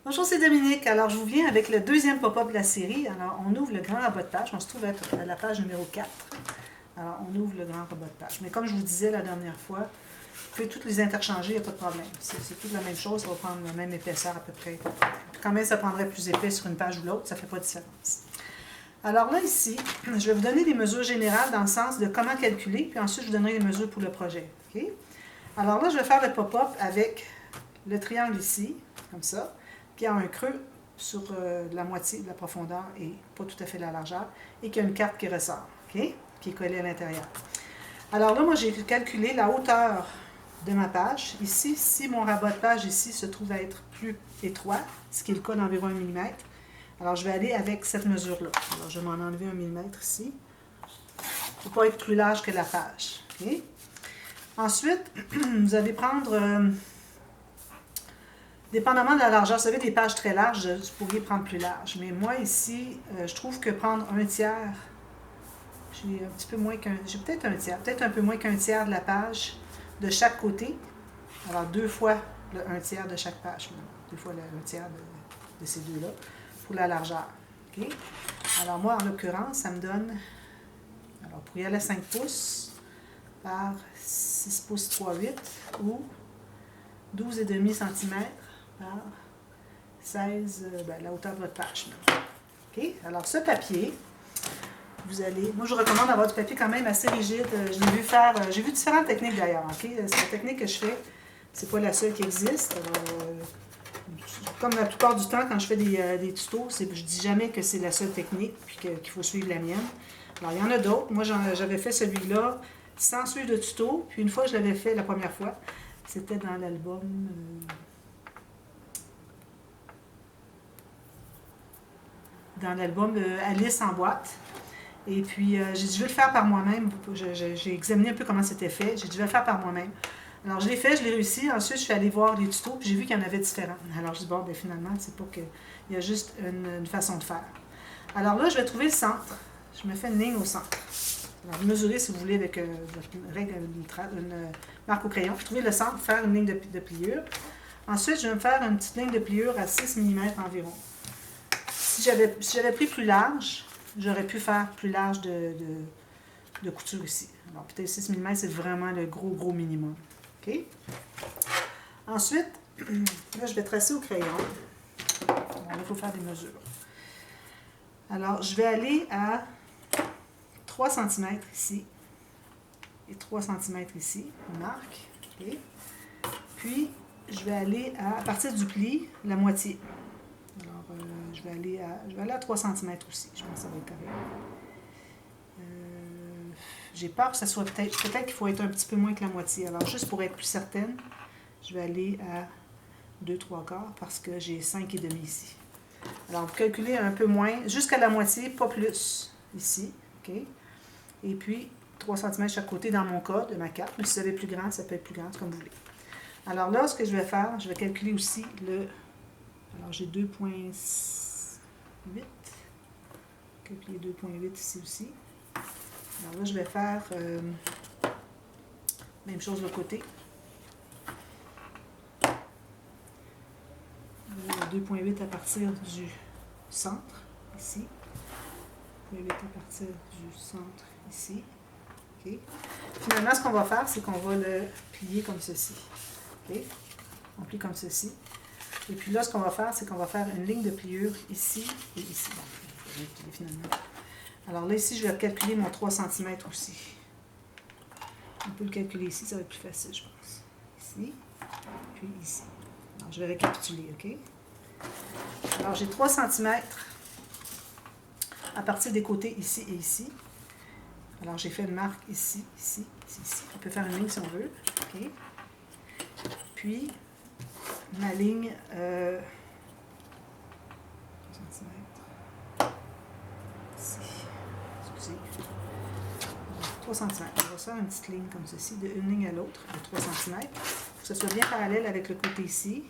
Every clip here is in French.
Bonjour, c'est Dominique. Alors, je vous viens avec le deuxième pop-up de la série. Alors, on ouvre le grand rabat de page. On se trouve à la page numéro 4. Alors, on ouvre le grand rabat de page. Mais comme je vous disais la dernière fois, vous pouvez toutes les interchanger, il n'y a pas de problème. C'est toute la même chose, ça va prendre la même épaisseur à peu près. Quand même, ça prendrait plus épais sur une page ou l'autre, ça ne fait pas de différence. Alors là, ici, je vais vous donner des mesures générales dans le sens de comment calculer, puis ensuite, je vous donnerai les mesures pour le projet. Okay? Alors là, je vais faire le pop-up avec le triangle ici, comme ça, qui a un creux sur la moitié de la profondeur et pas tout à fait la largeur, et qui a une carte qui ressort, okay? Qui est collée à l'intérieur. Alors là, moi, j'ai calculé la hauteur de ma page. Ici, si mon rabat de page ici se trouve à être plus étroit, ce qui est le cas d'environ 1 mm, alors je vais aller avec cette mesure-là. Alors, je vais m'en enlever 1 mm ici. Il ne faut pas être plus large que la page. Okay? Ensuite, vous allez prendre... dépendamment de la largeur, vous savez, des pages très larges, vous pourriez prendre plus large. Mais moi, ici, je trouve que prendre 1/3, j'ai un petit peu moins qu'un... J'ai peut-être un tiers, peut-être un peu moins qu'un tiers de la page de chaque côté. Alors, 2 fois le 1/3 de chaque page. 2 fois le 1/3 de ces deux-là pour la largeur. Okay? Alors, moi, en l'occurrence, ça me donne... Alors, pour y aller à 5 pouces par 6 pouces 3/8 ou 12,5 cm par 16, la hauteur de votre page. OK? Alors, ce papier, vous allez... Moi, je vous recommande d'avoir du papier quand même assez rigide. Je l'ai vu faire... j'ai vu différentes techniques d'ailleurs. OK? C'est la technique que je fais. C'est pas la seule qui existe. Alors, comme la plupart du temps, quand je fais des tutos, je dis jamais que c'est la seule technique puis qu'il faut suivre la mienne. Alors, il y en a d'autres. Moi, j'avais fait celui-là sans suivre de tuto. Puis une fois, je l'avais fait la première fois. C'était dans l'album... dans l'album Alice en boîte. Et puis, j'ai dit, je vais le faire par moi-même. J'ai examiné un peu comment c'était fait. J'ai dit, je vais le faire par moi-même. Alors, je l'ai fait, je l'ai réussi. Ensuite, je suis allée voir les tutos, puis j'ai vu qu'il y en avait différents. Alors, je dis, bon, ben finalement, c'est pas qu'il y a juste une façon de faire. Alors là, je vais trouver le centre. Je me fais une ligne au centre. Alors, vous mesurez, si vous voulez, avec une marque au crayon. Je trouve le centre, faire une ligne de pliure. Ensuite, je vais me faire une petite ligne de pliure à 6 mm environ. Si j'avais pris plus large, j'aurais pu faire plus large de couture ici. Alors, peut-être 6 mm, c'est vraiment le gros minimum. OK? Ensuite, là, je vais tracer au crayon. Alors, il faut faire des mesures. Alors, je vais aller à 3 cm ici et 3 cm ici, on marque. Okay. Puis, je vais aller à partir du pli, la moitié. Alors, je vais aller à 3 cm aussi. Je pense que ça va être correct. J'ai peur que ça soit peut-être qu'il faut être un petit peu moins que la moitié. Alors, juste pour être plus certaine, je vais aller à 2/3 parce que j'ai 5,5 ici. Alors, vous calculez un peu moins, jusqu'à la moitié, pas plus, ici. OK? Et puis, 3 cm chaque côté dans mon cas de ma carte. Mais si vous avez plus grand, ça peut être plus grand, c'est comme vous voulez. Alors là, ce que je vais faire, je vais calculer aussi le... Alors, j'ai 2,8. Calculer 2,8 ici aussi. Alors là, je vais faire même chose de l'autre côté. 2,8 à partir du centre, ici. 2,8 à partir du centre, ici. Okay. Finalement, ce qu'on va faire, c'est qu'on va le plier comme ceci. Okay. On plie comme ceci. Et puis là, ce qu'on va faire, c'est qu'on va faire une ligne de pliure ici et ici. Bon, il faut plier finalement. Alors là, ici, je vais calculer mon 3 cm aussi. On peut le calculer ici, ça va être plus facile, je pense. Ici, puis ici. Alors, je vais récapituler, OK? Alors, j'ai 3 cm à partir des côtés ici et ici. Alors, j'ai fait une marque ici, ici, ici, ici. On peut faire une ligne si on veut. OK? Puis, ma ligne... 3 cm. On va faire une petite ligne comme ceci, d'une ligne à l'autre, de 3 cm. Il faut que ce soit bien parallèle avec le côté ici.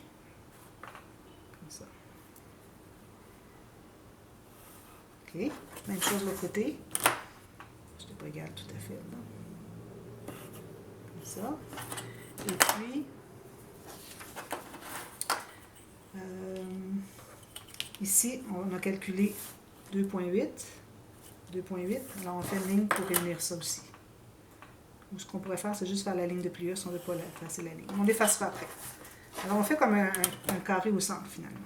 Comme ça. OK. Même chose de l'autre côté. Ce n'est pas égal tout à fait. Là. Comme ça. Et puis... Ici, on a calculé 2,8. 2,8. Alors, on fait une ligne pour réunir ça aussi. Ou ce qu'on pourrait faire, c'est juste faire la ligne de pliure si on ne veut pas effacer la ligne. On l'effacera après. Alors, on fait comme un carré au centre, finalement.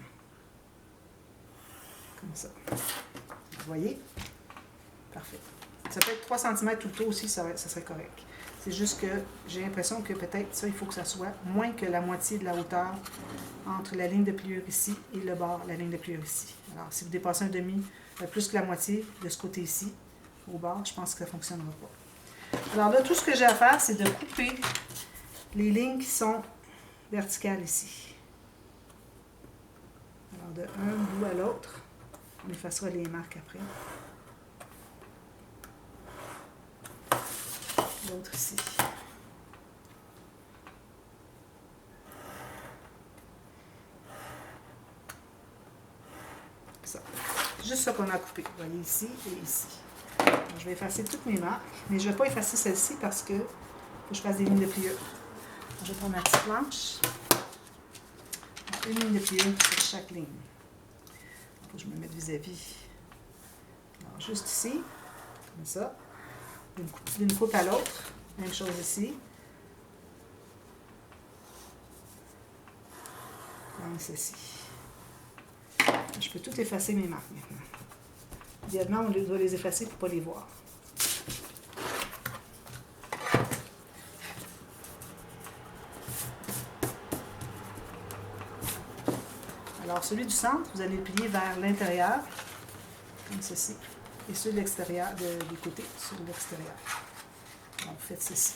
Comme ça. Vous voyez? Parfait. Ça peut être 3 cm tout le tour aussi, ça serait correct. C'est juste que j'ai l'impression que peut-être ça, il faut que ça soit moins que la moitié de la hauteur entre la ligne de pliure ici et le bord, la ligne de pliure ici. Alors, si vous dépassez un demi, plus que la moitié de ce côté-ci, au bord, je pense que ça ne fonctionnera pas. Alors là, tout ce que j'ai à faire, c'est de couper les lignes qui sont verticales ici. Alors, de un bout à l'autre, on effacera les marques après. L'autre ici. Ça. Juste ça qu'on a coupé. Vous voyez ici et ici. Alors, je vais effacer toutes mes marques, mais je ne vais pas effacer celle-ci parce que faut que je fasse des lignes de pliure. Je vais prendre ma petite planche. Une ligne de pliure sur chaque ligne. Il faut que je me mette vis-à-vis. Alors, juste ici, comme ça. D'une coupe à l'autre. Même chose ici. Comme ceci. Je peux tout effacer mes marques maintenant. Idéalement, on doit les effacer pour ne pas les voir. Alors, celui du centre, vous allez le plier vers l'intérieur, comme ceci. Et celui de l'extérieur, des côtés, sur l'extérieur. Donc, faites ceci.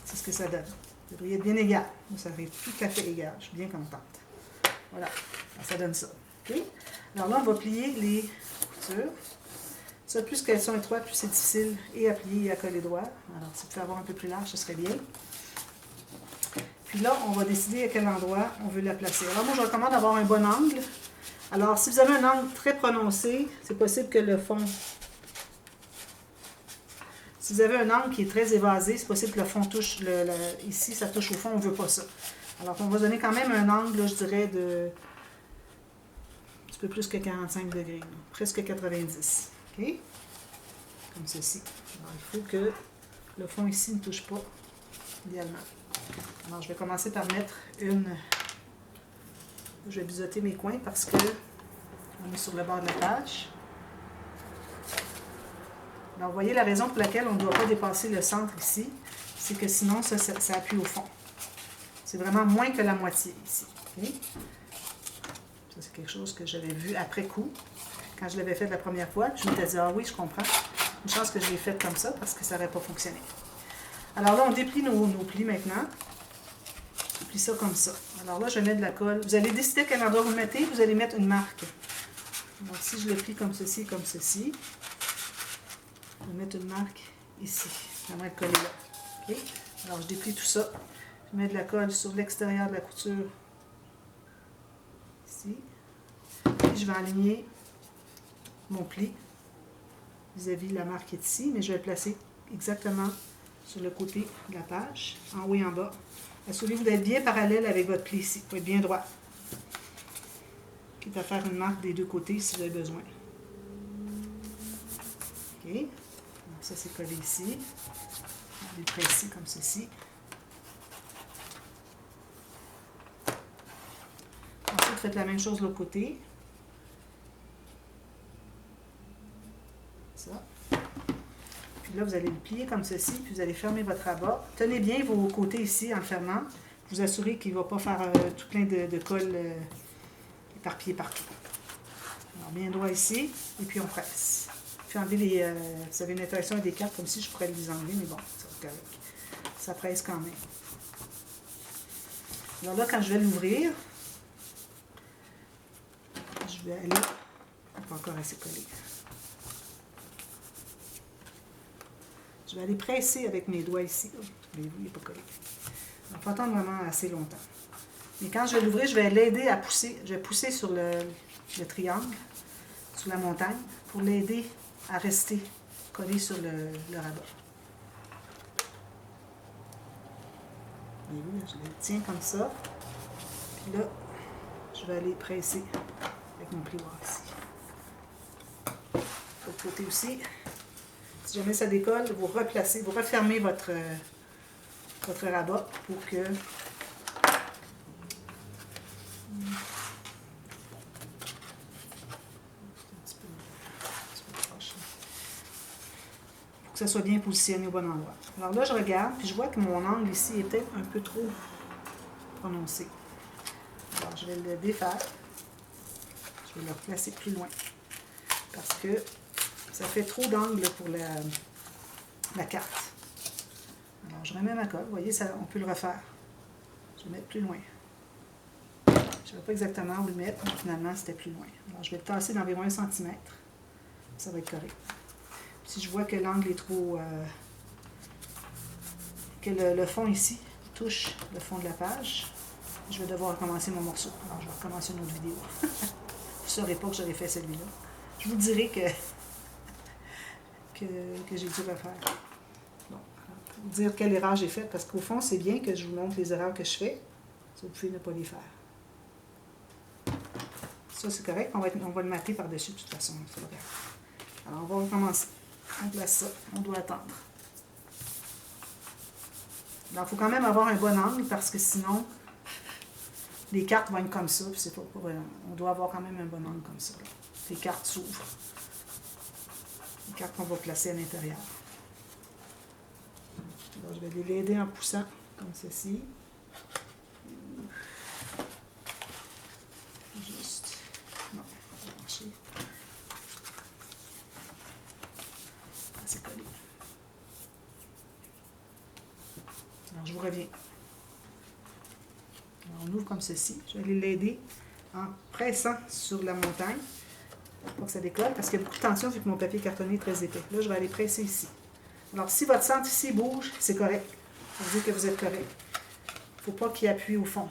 C'est ce que ça donne. Vous devriez être bien égal. Ça arrive tout à fait égal. Je suis bien contente. Voilà. Alors, ça donne ça. OK? Alors là, on va plier les coutures. Ça, plus qu'elles sont étroites, plus c'est difficile et à plier et à coller droit. Alors, si vous pouvez avoir un peu plus large, ce serait bien. Puis là, on va décider à quel endroit on veut la placer. Alors moi, je recommande d'avoir un bon angle. Alors, si vous avez un angle très prononcé, c'est possible que le fond... Si vous avez un angle qui est très évasé, c'est possible que le fond touche... Ici, ça touche au fond, on ne veut pas ça. Alors, on va donner quand même un angle, là, je dirais, de... un petit peu plus que 45 degrés. Là, presque 90. OK? Comme ceci. Alors, il faut que le fond ici ne touche pas, idéalement. Alors, je vais commencer par mettre une... Je vais biseauter mes coins parce que on est sur le bord de la page. Alors, vous voyez la raison pour laquelle on ne doit pas dépasser le centre ici, c'est que sinon, ça appuie au fond. C'est vraiment moins que la moitié ici. Okay? Ça, c'est quelque chose que j'avais vu après coup, quand je l'avais fait la première fois. Je m'étais dit, ah oui, je comprends. Une chance que je l'ai fait comme ça parce que ça n'aurait pas fonctionné. Alors là, on déplie nos plis maintenant. On plie ça comme ça. Alors là, je mets de la colle. Vous allez décider à quel endroit vous le mettez. Vous allez mettre une marque. Donc, si je le plie comme ceci, je vais mettre une marque ici. J'aimerais le coller là. Okay? Alors, je déplie tout ça. Je mets de la colle sur l'extérieur de la couture. Ici. Puis, je vais aligner mon pli vis-à-vis de la marque qui est ici. Mais je vais le placer exactement sur le côté de la page, en haut et en bas. Assurez-vous d'être bien parallèle avec votre pli ici. Il faut être bien droit. Quitte à faire une marque des deux côtés si vous avez besoin. OK. Donc ça, c'est collé ici. Je vais presser comme ceci. Ensuite, faites la même chose de l'autre côté. Ça. Puis là, vous allez le plier comme ceci, puis vous allez fermer votre rabat. Tenez bien vos côtés ici en le fermant. Vous assurez qu'il ne va pas faire tout plein de colle éparpillé partout. Alors, bien droit ici, et puis on presse. Puis enlever les... vous avez une interaction avec des cartes comme si je pourrais les enlever, mais bon, ça va correct. Ça presse quand même. Alors là, quand je vais l'ouvrir, je vais aller... Pas encore assez collé. Je vais aller presser avec mes doigts ici. Voyez-vous, il n'est pas collé. Il faut attendre vraiment assez longtemps. Mais quand je vais l'ouvrir, je vais l'aider à pousser. Je vais pousser sur le triangle, sur la montagne, pour l'aider à rester collé sur le rabat. Voyez-vous, je le tiens comme ça. Puis là, je je vais aller presser avec mon plioir ici. De l'autre côté aussi. Si jamais ça décolle, vous replacez, vous refermez votre rabat pour que ça soit bien positionné au bon endroit. Alors là, je regarde, puis je vois que mon angle ici est peut-être un peu trop prononcé. Alors, je vais le défaire. Je vais le replacer plus loin. Parce que ça fait trop d'angle pour la carte. Alors, je remets ma colle. Vous voyez, ça, on peut le refaire. Je vais le mettre plus loin. Je ne savais pas exactement où le mettre, mais finalement, c'était plus loin. Alors, je vais le tasser d'environ 1 cm. Ça va être correct. Si je vois que l'angle est trop... que le fond ici touche le fond de la page, je vais devoir recommencer mon morceau. Alors, je vais recommencer une autre vidéo. Vous ne saurez pas que j'aurais fait celui-là. Je vous dirai que j'ai dû refaire. Bon, pour vous dire quelle erreur j'ai faite, parce qu'au fond, c'est bien que je vous montre les erreurs que je fais. Ça, vous pouvez ne pas les faire. Ça, c'est correct. On va le mater par-dessus, de toute façon. Alors, on va recommencer. On place ça. On doit attendre. Alors, il faut quand même avoir un bon angle, parce que sinon, les cartes vont être comme ça. Puis c'est pas on doit avoir quand même un bon angle comme ça. Là. Les cartes s'ouvrent. Les cartes qu'on va placer à l'intérieur. Je vais les aider en poussant comme ceci. Juste. Non, ça va marcher. C'est collé. Alors, je vous reviens. Alors, on ouvre comme ceci. Je vais aller l'aider en pressant sur la montagne pour que ça décolle, parce qu'il y a beaucoup de tension vu que mon papier cartonné est très épais. Là, je vais aller presser ici. Alors, si votre centre ici bouge, c'est correct. Ça veut dire que vous êtes correct. Il ne faut pas qu'il appuie au fond.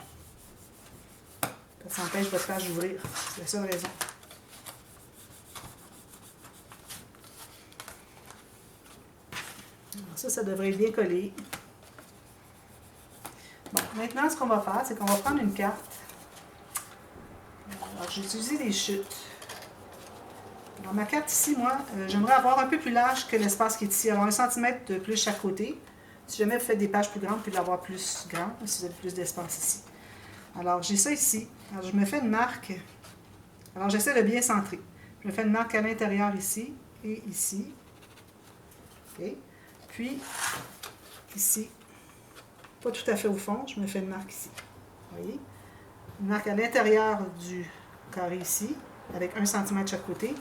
Ça empêche votre page d'ouvrir. C'est la seule raison. Alors, ça devrait être bien collé. Bon, maintenant, ce qu'on va faire, c'est qu'on va prendre une carte. Alors, j'ai utilisé des chutes. Alors, ma carte ici, moi, j'aimerais avoir un peu plus large que l'espace qui est ici. Alors, 1 cm de plus chaque côté. Si jamais vous faites des pages plus grandes, vous pouvez l'avoir plus grand, si vous avez plus d'espace ici. Alors, j'ai ça ici. Alors, je me fais une marque. Alors, j'essaie de bien centrer. Je me fais une marque à l'intérieur ici et ici. OK. Puis, ici, pas tout à fait au fond, je me fais une marque ici. Vous voyez? Une marque à l'intérieur du carré ici, avec 1 cm de chaque côté.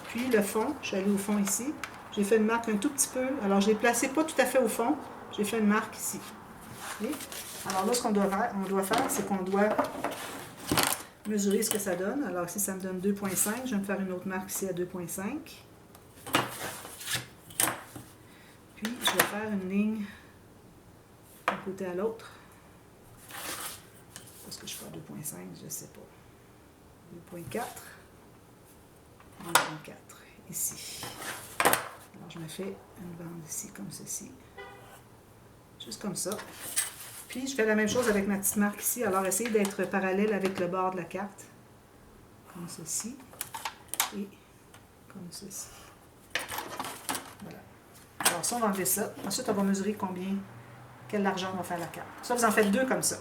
Puis le fond, je suis allée au fond ici. J'ai fait une marque un tout petit peu. Alors, je l'ai placé pas tout à fait au fond. J'ai fait une marque ici. Okay? Alors là, ce qu'on doit faire, c'est qu'on doit mesurer ce que ça donne. Alors ici, ça me donne 2,5. Je vais me faire une autre marque ici à 2,5. Puis, je vais faire une ligne d'un côté à l'autre. Est-ce que je fais 2,5? Je ne sais pas. 2,4. 2,4. Ici. Alors, je me fais une bande ici, comme ceci. Juste comme ça. Puis, je fais la même chose avec ma petite marque ici. Alors, essayez d'être parallèle avec le bord de la carte. Comme ceci. Et comme ceci. Voilà. Alors, ça, on va enlever ça. Ensuite, on va mesurer quelle largeur va faire la carte. Ça, vous en faites 2 comme ça.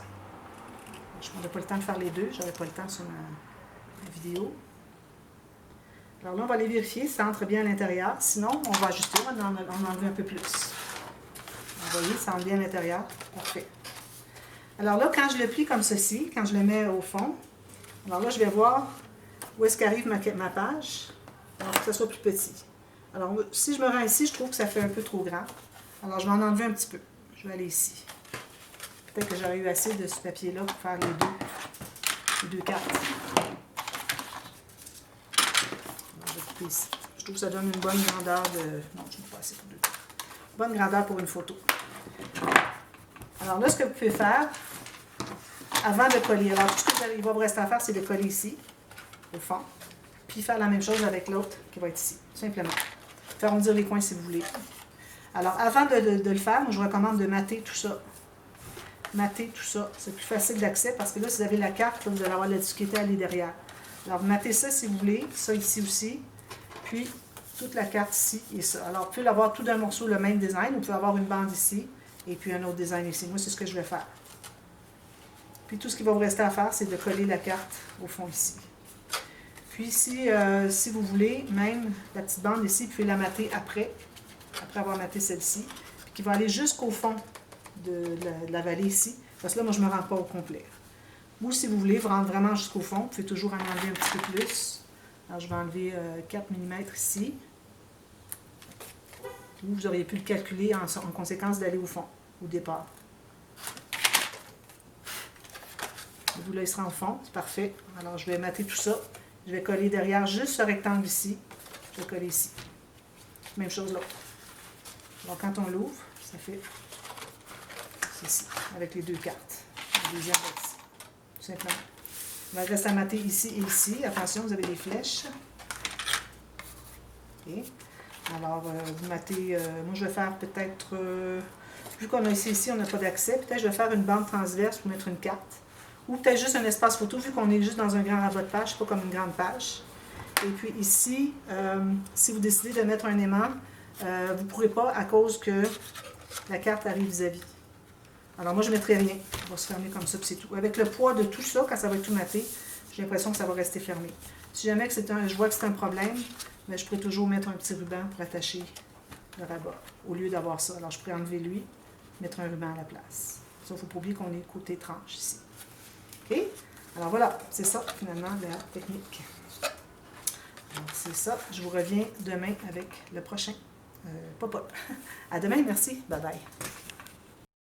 Je n'aurai pas le temps de faire les 2. Je n'aurai pas le temps sur ma vidéo. Alors là, on va aller vérifier si ça entre bien à l'intérieur. Sinon, on va ajuster. On va en enlever un peu plus. Vous voyez, ça entre bien à l'intérieur. Parfait. Alors là, quand je le plie comme ceci, quand je le mets au fond, alors là, je vais voir où est-ce qu'arrive ma page, alors que ça soit plus petit. Alors, si je me rends ici, je trouve que ça fait un peu trop grand. Alors, je vais en enlever un petit peu. Je vais aller ici. Peut-être que j'aurais eu assez de ce papier-là pour faire les deux cartes. Alors, je vais couper ici. Je trouve que ça donne une bonne grandeur de... Non, je ne vais pas assez pour 2 cartes. Bonne grandeur pour une photo. Alors là, ce que vous pouvez faire, avant de coller, alors tout ce qu'il va vous rester à faire, c'est de coller ici, au fond, puis faire la même chose avec l'autre qui va être ici, tout simplement. Faire arrondir les coins si vous voulez. Alors, avant de le faire, je vous recommande de mater tout ça mater tout ça. C'est plus facile d'accès parce que là, si vous avez la carte, là, vous allez avoir de la difficulté à aller derrière. Alors, vous matez ça si vous voulez, ça ici aussi, puis toute la carte ici et ça. Alors, vous pouvez l'avoir tout d'un morceau, le même design, vous pouvez avoir une bande ici et puis un autre design ici. Moi, c'est ce que je vais faire. Puis tout ce qui va vous rester à faire, c'est de coller la carte au fond ici. Puis ici, si vous voulez, même la petite bande ici, vous pouvez la mater après avoir maté celle-ci, puis qui va aller jusqu'au fond de la vallée ici, parce que là, moi, je ne me rends pas au complet. Ou si vous voulez vous rendre vraiment jusqu'au fond, vous pouvez toujours en enlever un petit peu plus. Alors, je vais enlever 4 mm ici. Ou vous auriez pu le calculer en conséquence d'aller au fond, au départ. Vous, là, il sera au fond, c'est parfait. Alors, je vais mater tout ça. Je vais coller derrière juste ce rectangle ici. Je vais coller ici. Même chose là. Alors, quand on l'ouvre, ça fait ceci, avec les deux cartes. La deuxième ici, tout simplement. Il reste à mater ici et ici. Attention, vous avez des flèches. OK. Alors, vous matez, moi je vais faire peut-être, vu qu'on a ici, on n'a pas d'accès, peut-être je vais faire une bande transverse pour mettre une carte. Ou peut-être juste un espace photo, vu qu'on est juste dans un grand rabat de page, pas comme une grande page. Et puis ici, si vous décidez de mettre un aimant, vous ne pourrez pas à cause que la carte arrive vis-à-vis. Alors moi, je ne mettrai rien. On va se fermer comme ça, puis c'est tout. Avec le poids de tout ça, quand ça va être tout maté, j'ai l'impression que ça va rester fermé. Si jamais que je vois que c'est un problème, mais je pourrais toujours mettre un petit ruban pour attacher le rabat, au lieu d'avoir ça. Alors je pourrais enlever lui, mettre un ruban à la place. Ça, il ne faut pas oublier qu'on est côté tranche ici. OK? Alors voilà, c'est ça finalement la technique. Alors c'est ça. Je vous reviens demain avec le prochain pop-up. À demain, merci. Bye bye.